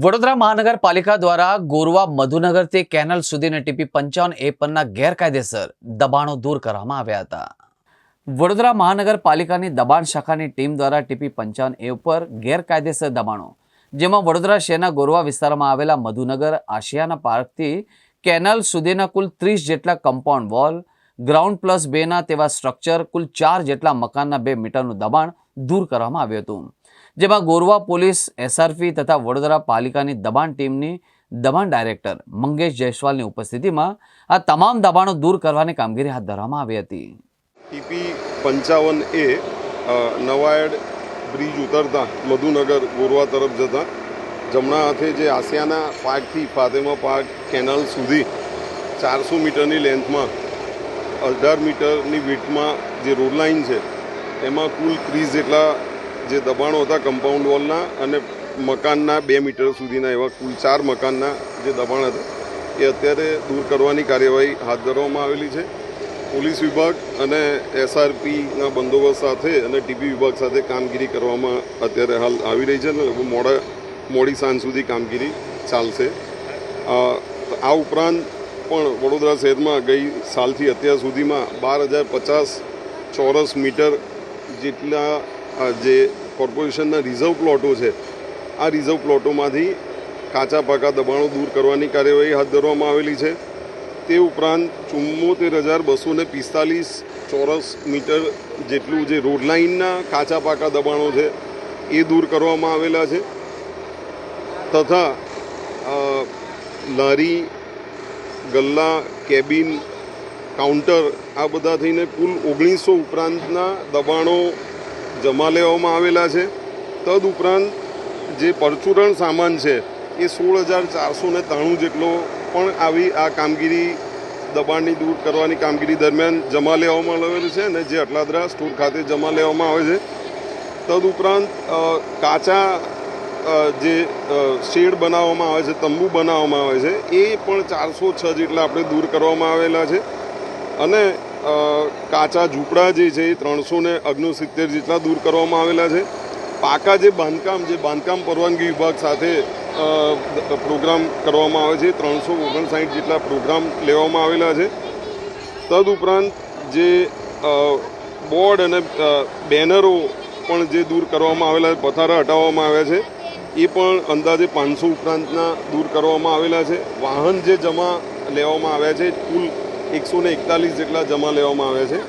વડોદરા મહાનગરપાલિકા દ્વારા ગોરવા મધુનગરથી કેનાલ સુધીની ટીપી 55A પરના ગેરકાયદેસર દબાણો દૂર કરવામાં આવ્યા હતા। વડોદરા મહાનગરપાલિકાની દબાણ શાખાની ટીમ દ્વારા ટીપી 55A ઉપર ગેરકાયદેસર દબાણો, જેમાં વડોદરા શહેરના ગોરવા વિસ્તારમાં આવેલા મધુનગર આશિયાના પાર્કથી કેનાલ સુધીના કુલ 30 જેટલા કમ્પાઉન્ડ વોલ, ગ્રાઉન્ડ પ્લસ 2ના તેવા સ્ટ્રક્ચર, કુલ 4 જેટલા મકાનના 2 મીટરનું દબાણ દૂર કરવામાં આવ્યું હતું, જેમાં ગોરવા પોલીસ, એસઆરપી તથા વડોદરા પાલિકાની દબાણ ટીમની દબાણ ડાયરેક્ટર મંગેશ જયસ્વાલની ઉપસ્થિતિમાં આ તમામ દબાણો દૂર કરવાની કામગીરી હાથ ધરવામાં આવી હતી। ટીપી 55A નવાયડ બ્રિજ ઉતરતા મધુનગર ગોરવા તરફ જતા જમણા હાથે જે આસિયાના પાર્કથી ફાતેમા પાર્ક કેનાલ સુધી 400 મીટરની લેન્થમાં 18 મીટરની વિડ્થમાં જે રોડ લાઇન છે એમાં કુલ 30 જેટલા જે દબાણો હતા કમ્પાઉન્ડ વોલના અને મકાનના 2 મીટર સુધીના એવા કુલ 4 મકાનના જે દબાણ હતા એ અત્યારે દૂર કરવાની કાર્યવાહી હાથ ધરવામાં આવેલી છે। પોલીસ વિભાગ અને એસઆરપીના બંદોબસ્ત સાથે અને ટીપી વિભાગ સાથે કામગીરી કરવામાં અત્યારે હાલ આવી રહી છે અને મોડી સાંજ સુધી કામગીરી ચાલશે। આ ઉપરાંત પણ વડોદરા શહેરમાં ગઈ સાલથી અત્યાર સુધીમાં 12,050 ચોરસ મીટર જેટલા જે કોર્પોરેશનના રિઝર્વ પ્લોટો છે આ રિઝર્વ પ્લોટોમાંથી કાચા પાકા દબાણો દૂર કરવાની કાર્યવાહી હાથ ધરવામાં આવેલી છે। તે ઉપરાંત 74,245 ચોરસ મીટર જેટલું જે રોડ લાઇનના કાચા પાકા દબાણો છે એ દૂર કરવામાં આવેલા છે તથા લારી, ગલ્લા, કેબિન, કાઉન્ટર આ બધા થઈને કુલ 1900 ઉપરાંતના દબાણો જમા લેવામાં આવેલા છે। તદુપરાંત જે પરચુરણ સામાન છે એ 16,493 જેટલો પણ આવી આ કામગીરી દબાણની દૂર કરવાની કામગીરી દરમિયાન જમા લેવામાં આવેલ છે અને જે અટલાદરા સ્ટોર ખાતે જમા લેવામાં આવે છે। તદુપરાંત કાચા જે શેડ બનાવવામાં આવે છે, તંબુ બનાવવામાં આવે છે એ પણ 406 જેટલા આપણે દૂર કરવામાં આવેલા છે અને કાચા ઝૂંપડા જે છે એ 369 જેટલા દૂર કરવામાં આવેલા છે। પાકા જે બાંધકામ પરવાનગી વિભાગ સાથે પ્રોગ્રામ કરવામાં આવે છે 359 જેટલા પ્રોગ્રામ લેવામાં આવેલા છે। તદુપરાંત જે બોર્ડ અને બેનરો પણ જે દૂર કરવામાં આવેલા છે, પથારા હટાવવામાં આવ્યા છે એ પણ અંદાજે 500 ઉપરાંતના દૂર કરવામાં આવેલા છે। વાહન જે જમા લેવામાં આવ્યા છે કુલ 141 જેટલા જમા લેવામાં આવ્યા છે।